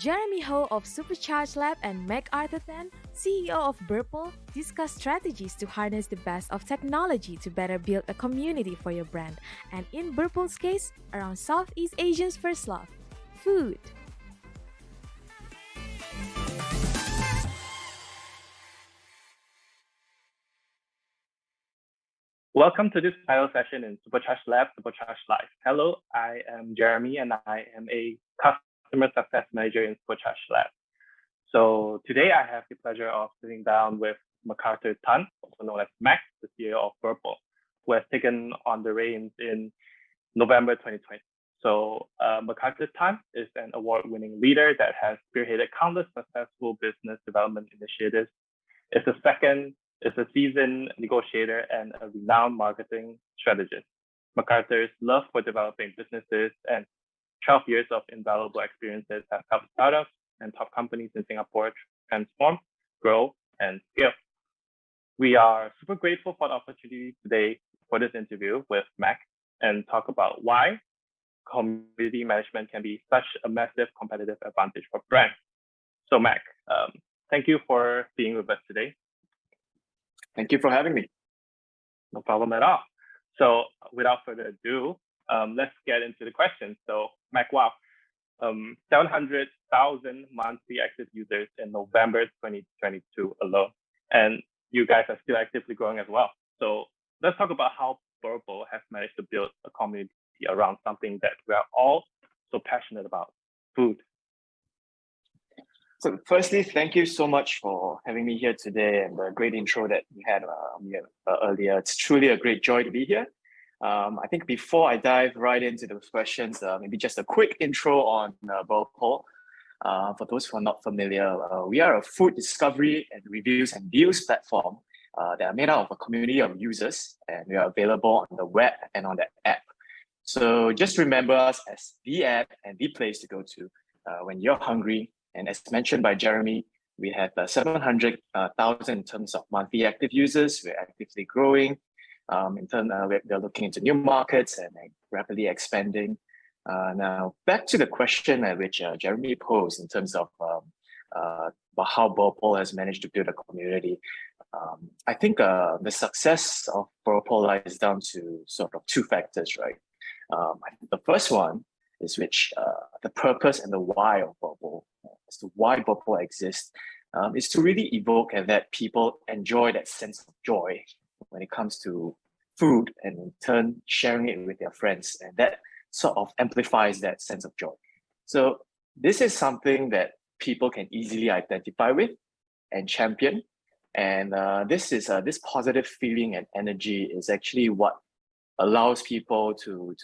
Jeremy Ho of Supercharge Lab and MacArthur Tan, CEO of Burple, discuss strategies to harness the best of technology to better build a community for your brand. And in Burple's case, around Southeast Asians' first love, food. Welcome to this panel session in Supercharge Lab, Supercharge Live. Hello, I am Jeremy and I am a customer success manager in Supercharge Lab. So today I have the pleasure of sitting down with MacArthur Tan, also known as Mac, the CEO of Purple, who has taken on the reins in November 2020. So MacArthur Tan is an award-winning leader that has spearheaded countless successful business development initiatives. Is a seasoned negotiator and a renowned marketing strategist. MacArthur's love for developing businesses and 12 years of invaluable experiences have helped startups and top companies in Singapore transform, grow, and scale. We are super grateful for the opportunity today for this interview with Mac and talk about why community management can be such a massive competitive advantage for brands. So Mac, thank you for being with us today. Thank you for having me. No problem at all. So without further ado, let's get into the questions. So Mac, wow, 700,000 monthly active users in November 2022 alone. And you guys are still actively growing as well. So let's talk about how Purple has managed to build a community around something that we are all so passionate about, food. So firstly, thank you so much for having me here today and the great intro that you had earlier. It's truly a great joy to be here. I think before I dive right into those questions, maybe just a quick intro on Burple. For those who are not familiar, we are a food discovery and reviews and deals platform that are made out of a community of users, and we are available on the web and on the app. So just remember us as the app and the place to go to when you're hungry. And as mentioned by Jeremy, we have 700,000 in terms of monthly active users. We're actively growing. We're looking into new markets and rapidly expanding. Now, back to the question which Jeremy posed in terms of how Burple has managed to build a community. I think the success of Burple lies down to sort of two factors, right? The first one is the purpose and the why of Burple, as to why Burple exists, is to really evoke and that people enjoy that sense of joy when it comes to food, and in turn sharing it with their friends, and that sort of amplifies that sense of joy. So this is something that people can easily identify with and champion, and this positive feeling and energy is actually what allows people to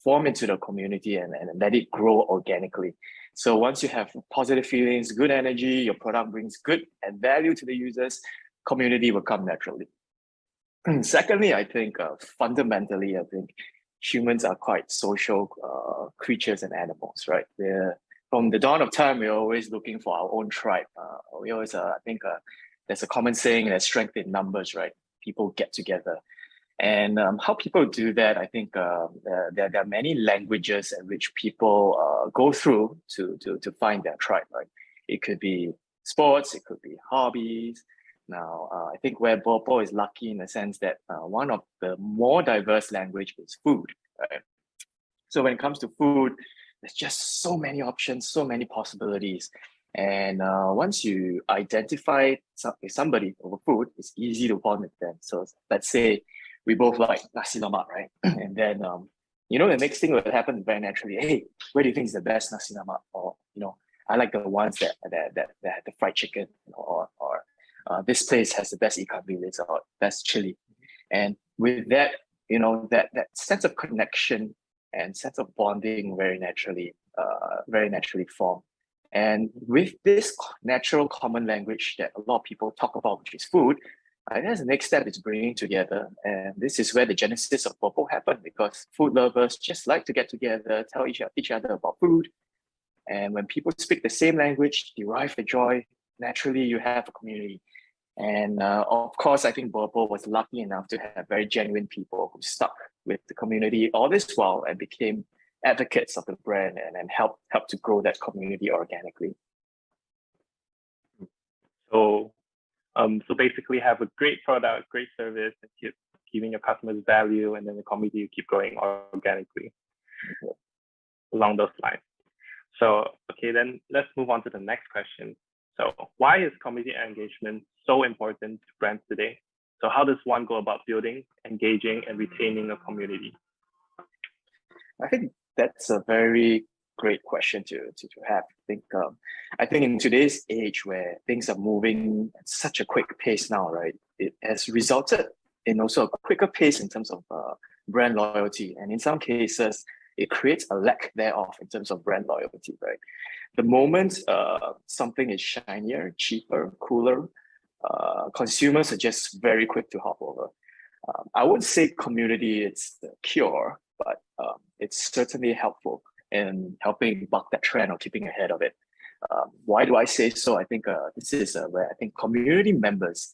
form into the community and let it grow organically. So once you have positive feelings, good energy, your product brings good and value to the users, community will come naturally. Secondly, I think fundamentally, humans are quite social creatures and animals, right? From the dawn of time, we're always looking for our own tribe. We always, there's a common saying that strength in numbers, right? People get together. And how people do that, I think there are many languages in which people go through to find their tribe, right? It could be sports, it could be hobbies. Now, I think where Burple is lucky in the sense that one of the more diverse language is food, right? So when it comes to food, there's just so many options, so many possibilities. And once you identify somebody over food, it's easy to bond with them. So let's say we both like nasi lemak, right? And then, the next thing will happen very naturally. Hey, where do you think is the best nasi lemak? Or, I like the ones that have the fried chicken, or this place has the best ikan bilis or best chili. And with that, that sense of connection and sense of bonding very naturally form. And with this natural common language that a lot of people talk about, which is food, I guess the next step is bringing together. And this is where the genesis of Burple happened, because food lovers just like to get together, tell each other about food. And when people speak the same language, derive the joy, naturally you have a community. And of course, I think Burple was lucky enough to have very genuine people who stuck with the community all this while and became advocates of the brand and help to grow that community organically. So, so basically have a great product, great service, and keep giving your customers value, and then the community you keep growing organically along those lines. So, okay, then let's move on to the next question. So why is community engagement so important to brands today? So how does one go about building, engaging, and retaining a community? I think that's a very great question to have. I think in today's age where things are moving at such a quick pace now, right? It has resulted in also a quicker pace in terms of brand loyalty, and in some cases, it creates a lack thereof in terms of brand loyalty, right? The moment something is shinier, cheaper, cooler, consumers are just very quick to hop over. I wouldn't say community is the cure, but it's certainly helpful in helping buck that trend or keeping ahead of it. Why do I say so? I think this is where I think community members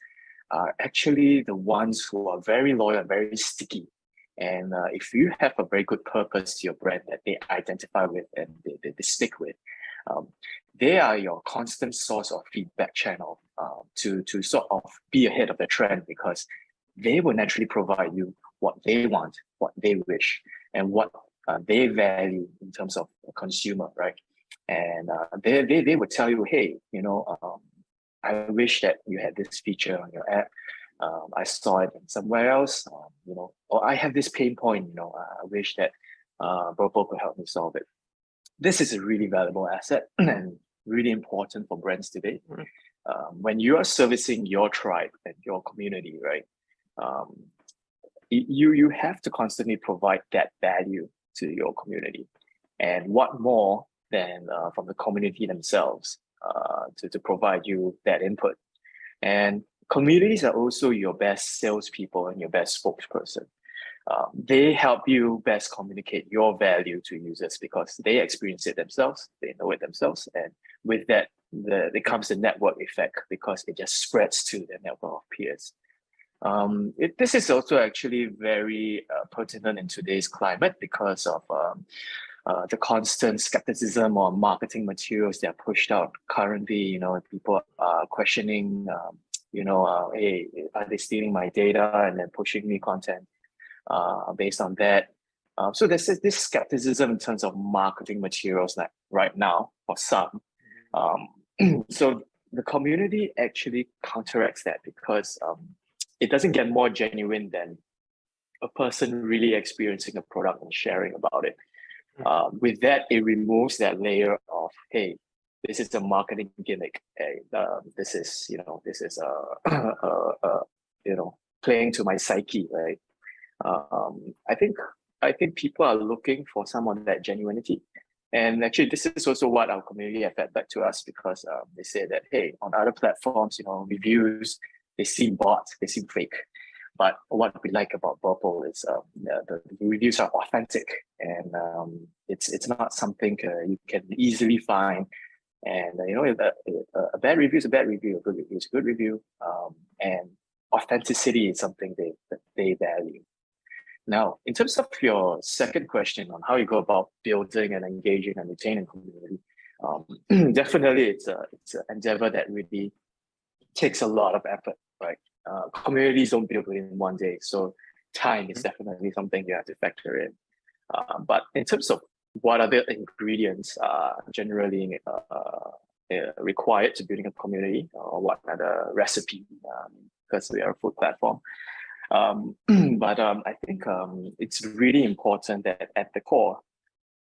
are actually the ones who are very loyal and very sticky. And if you have a very good purpose to your brand that they identify with and they stick with, they are your constant source of feedback channel to sort of be ahead of the trend, because they will naturally provide you what they want, what they wish, and what they value in terms of a consumer, right? And they would tell you, hey, I wish that you had this feature on your app. I saw it somewhere else, or I have this pain point, I wish that Burple could help me solve it. This is a really valuable asset and really important for brands today. When you are servicing your tribe and your community, right, you have to constantly provide that value to your community. And what more than from the community themselves to provide you that input. And communities are also your best salespeople and your best spokesperson. They help you best communicate your value to users because they experience it themselves, they know it themselves, and with that, there comes the network effect because it just spreads to the network of peers. This is also actually very pertinent in today's climate because of the constant skepticism on marketing materials that are pushed out currently. People are questioning, hey, are they stealing my data and then pushing me content based on that? So there's this skepticism in terms of marketing materials like right now for some. So the community actually counteracts that because it doesn't get more genuine than a person really experiencing a product and sharing about it. With that, it removes that layer of, hey, this is a marketing gimmick. Hey, this is playing to my psyche, right? I think people are looking for some of that genuinity. And actually, this is also what our community have fed back to us because they say that, hey, on other platforms, reviews, they seem bought, they seem fake. But what we like about Burple is the reviews are authentic, and it's not something you can easily find. And a bad review is a bad review, a good review is a good review, and authenticity is something that they value. Now, in terms of your second question on how you go about building and engaging and retaining community, definitely it's an endeavor that really takes a lot of effort, right? Communities don't build within one day, so time is definitely something you have to factor in. But in terms of what are the ingredients generally required to building a community, or what are the recipe, because we are a food platform. But I think it's really important that at the core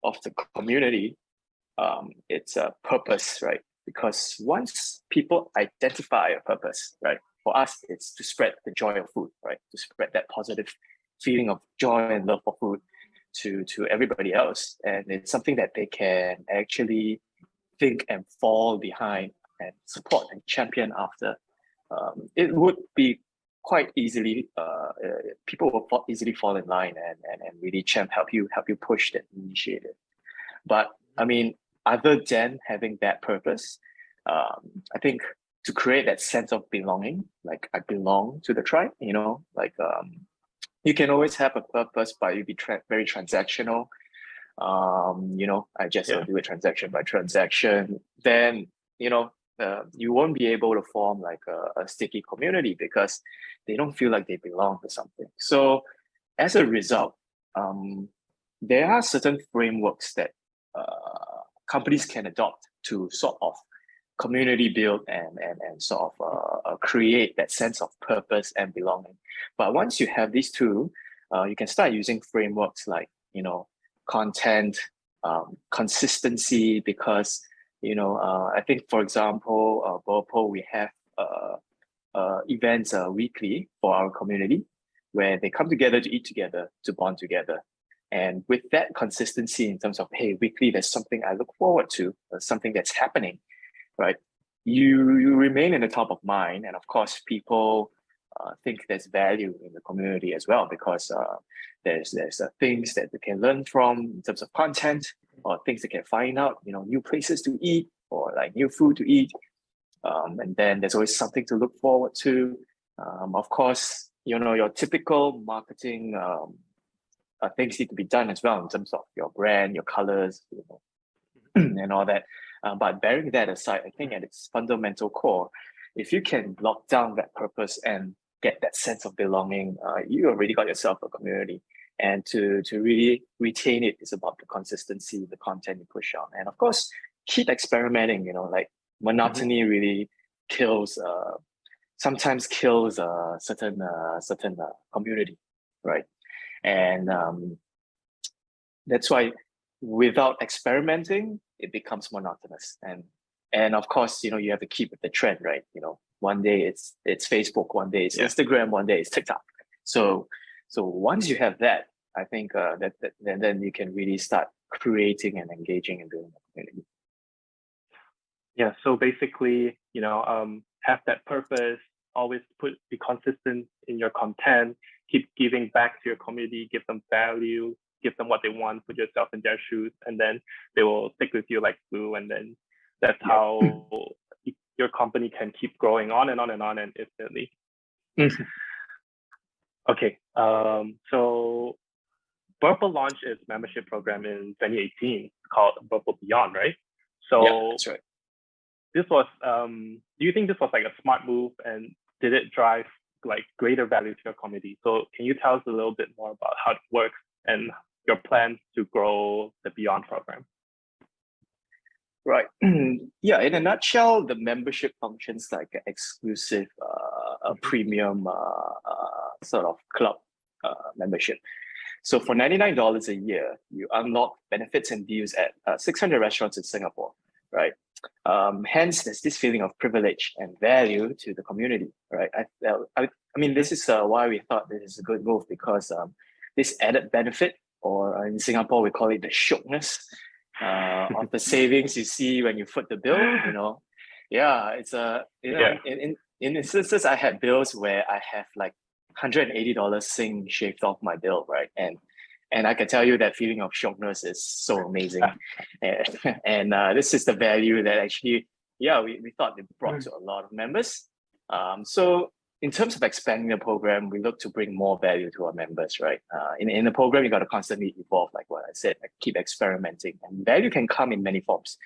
of the community, it's a purpose, right? Because once people identify a purpose, right? For us, it's to spread the joy of food, right? To spread that positive feeling of joy and love for food to everybody else. And it's something that they can actually think and fall behind and support and champion after. It would be quite easily, people will easily fall in line and really help you push that initiative. But I mean, other than having that purpose, I think to create that sense of belonging, like I belong to the tribe, you can always have a purpose, but you'll be very transactional. I just do it transaction by transaction, then, you won't be able to form like a sticky community because they don't feel like they belong to something. So as a result, there are certain frameworks that companies can adopt to sort of community build and sort of create that sense of purpose and belonging. But once you have these two, you can start using frameworks like, content, consistency, because, I think, for example, Bopo, we have events weekly for our community where they come together to eat together, to bond together. And with that consistency in terms of, hey, weekly, there's something I look forward to, something that's happening, right? You remain in the top of mind. And of course, people think there's value in the community as well, because there's things that they can learn from in terms of content, or things they can find out, new places to eat, or like new food to eat. And then there's always something to look forward to. Of course, your typical marketing things need to be done as well in terms of your brand, your colors, and all that. But bearing that aside, I think at its fundamental core, if you can lock down that purpose and get that sense of belonging, you already got yourself a community. And to really retain it is about the consistency, the content you push on. And of course, keep experimenting, like monotony really kills, sometimes kills a certain community, right? And that's why without experimenting, it becomes monotonous. And of course, you have to keep with the trend, right? One day it's Facebook, one day it's Instagram, one day it's TikTok. So once you have that, I think then you can really start creating and engaging and building a community. Yeah. So basically, have that purpose, always be consistent in your content, keep giving back to your community, give them value, give them what they want, put yourself in their shoes, and then they will stick with you like glue. And then that's how your company can keep growing on and on and on and infinitely. Okay. So Burple launched its membership program in 2018 called Burple Beyond, right? So yeah, that's right. This was, do you think this was like a smart move, and did it drive like greater value to your community? So can you tell us a little bit more about how it works and your plans to grow the Beyond program? Right. Yeah, in a nutshell, the membership functions like an exclusive premium sort of club membership. So for $99 a year, you unlock benefits and deals at 600 restaurants in Singapore, right? Hence, there's this feeling of privilege and value to the community, right? I mean, this is why we thought this is a good move, because this added benefit, or in Singapore, we call it the shiokness of the savings you see when you foot the bill, Yeah, it's in instances, I had bills where I have like $180 Sing shaved off my bill, right? And I can tell you that feeling of shiokness is so amazing. And this is the value that actually, we thought it brought to a lot of members. So in terms of expanding the program, we look to bring more value to our members, right? In the program, you got to constantly evolve, like what I said, like keep experimenting. And value can come in many forms.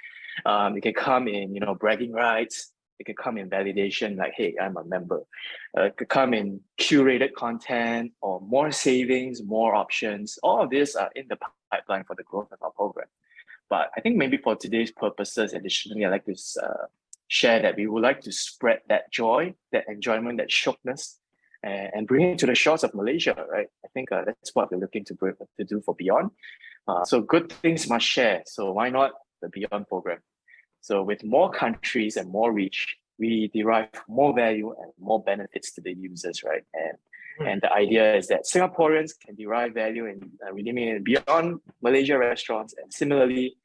It can come in, bragging rights. It could come in validation, like, hey, I'm a member. It could come in curated content, or more savings, more options. All of these are in the pipeline for the growth of our program. But I think maybe for today's purposes, additionally, I'd like to share that we would like to spread that joy, that enjoyment, that shiokness, and bring it to the shores of Malaysia, right? I think that's what we're looking to do for Beyond. So good things must share. So why not the Beyond program? So with more countries and more reach, we derive more value and more benefits to the users, right? And the idea is that Singaporeans can derive value in redeeming it beyond Malaysia restaurants, and similarly,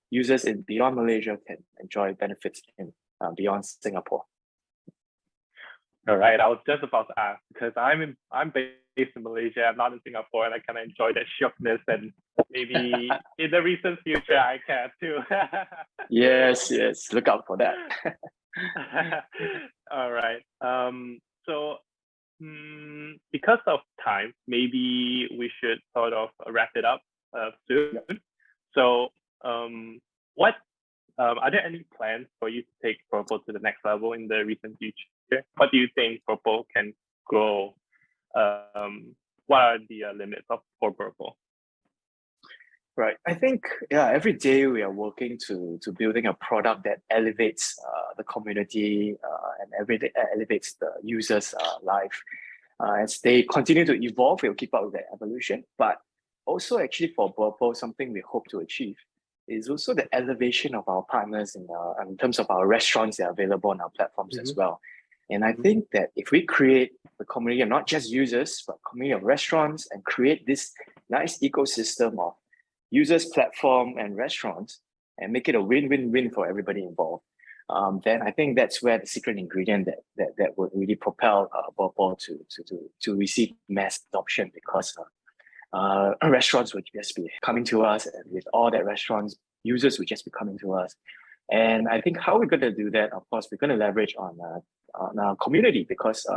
users in beyond Malaysia can enjoy benefits in beyond Singapore. All right, I was just about to ask, because I'm based in Malaysia, I'm not in Singapore, and I kind of enjoy that shiokness, and maybe in the recent future I can too. Yes, look out for that. All right. So because of time, maybe we should sort of wrap it up. soon. So, what are there any plans for you to take Purple to the next level in the recent future? What do you think Purple can grow? What are the limits for Purple? Right. I think every day we are working to building a product that elevates the community and every day elevates the users' life. As they continue to evolve, we'll keep up with that evolution. But also, actually, for Purple, something we hope to achieve is also the elevation of our partners in terms of our restaurants that are available on our platforms as well. And I think that if we create the community of not just users, but community of restaurants and create this nice ecosystem of users, platform, and restaurants, and make it a win-win-win for everybody involved, then I think that's where the secret ingredient that would really propel Purple to receive mass adoption, because restaurants would just be coming to us, and with all that restaurants, users would just be coming to us. And I think how we're going to do that, of course, we're going to leverage on our community, because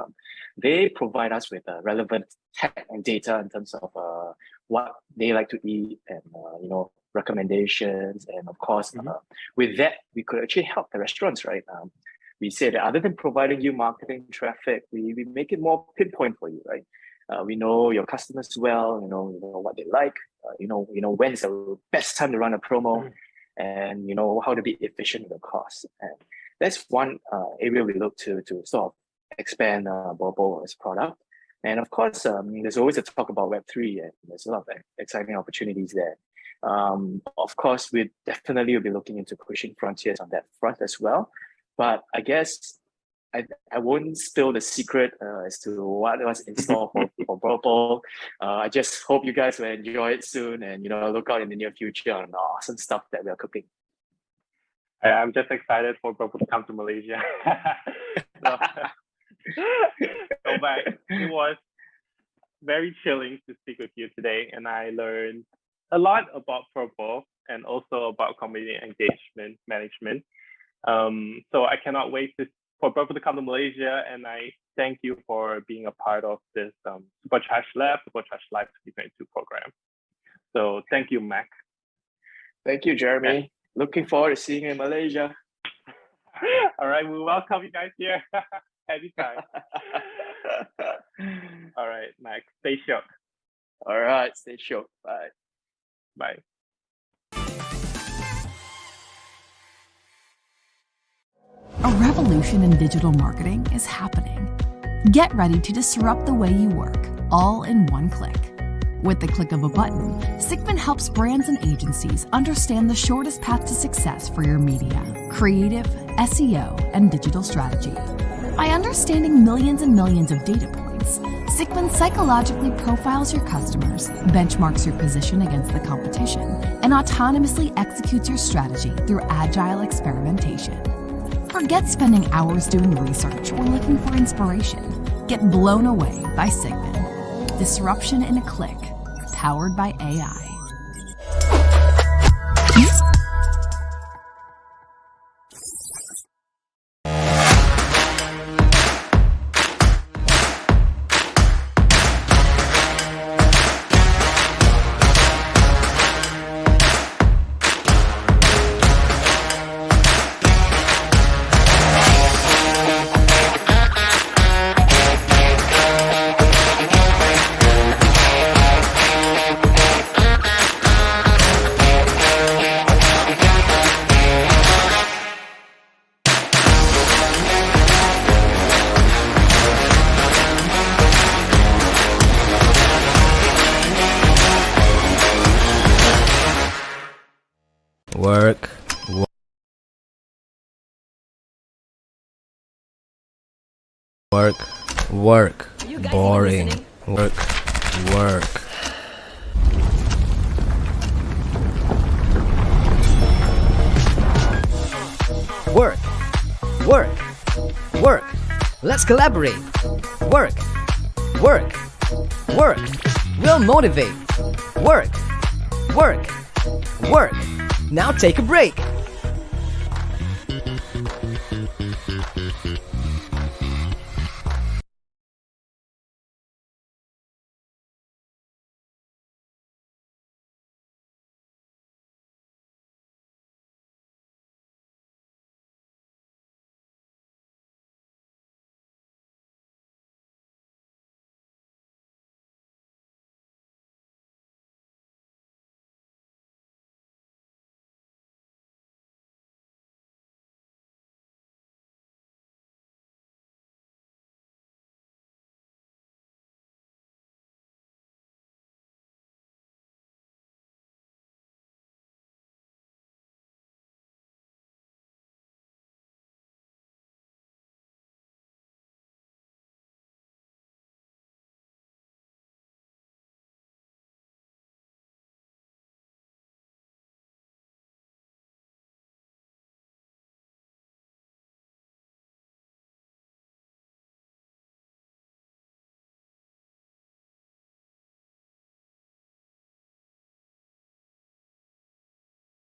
they provide us with relevant tech and data in terms of what they like to eat, and recommendations. And of course, with that, we could actually help the restaurants, right? We say that other than providing you marketing traffic, we make it more pinpoint for you, right? We know your customers well, you know what they like, when's the best time to run a promo, and how to be efficient with the cost. And that's one area we look to sort of expand Purple as product. And of course, there's always a talk about Web3, and there's a lot of exciting opportunities there. Of course, we definitely will be looking into pushing frontiers on that front as well. But I guess I won't spill the secret as to what was in store for Purple. I just hope you guys will enjoy it soon, and look out in the near future on awesome stuff that we are cooking. I'm just excited for Purple to come to Malaysia. But it was very chilling to speak with you today, and I learned a lot about Purple and also about community engagement management. So I cannot wait for Purple to come to Malaysia, and I thank you for being a part of this Supercharge Lab, Supercharge Live 2022 program. So thank you, Mac. Thank you, Jeremy. Yeah. Looking forward to seeing you in Malaysia. All right, we welcome you guys here anytime. All right, Mac, stay shook. All right, stay shook. Bye. Bye. A revolution in digital marketing is happening. Get ready to disrupt the way you work, all in one click. With the click of a button, Sigmund helps brands and agencies understand the shortest path to success for your media, creative, SEO, and digital strategy. By understanding millions and millions of data points, Sigmund psychologically profiles your customers, benchmarks your position against the competition, and autonomously executes your strategy through agile experimentation. Forget spending hours doing research or looking for inspiration. Get blown away by Sigmund. Disruption in a click, powered by AI. Work. Boring. Work. Let's collaborate. Work. We'll motivate. Work. Now take a break.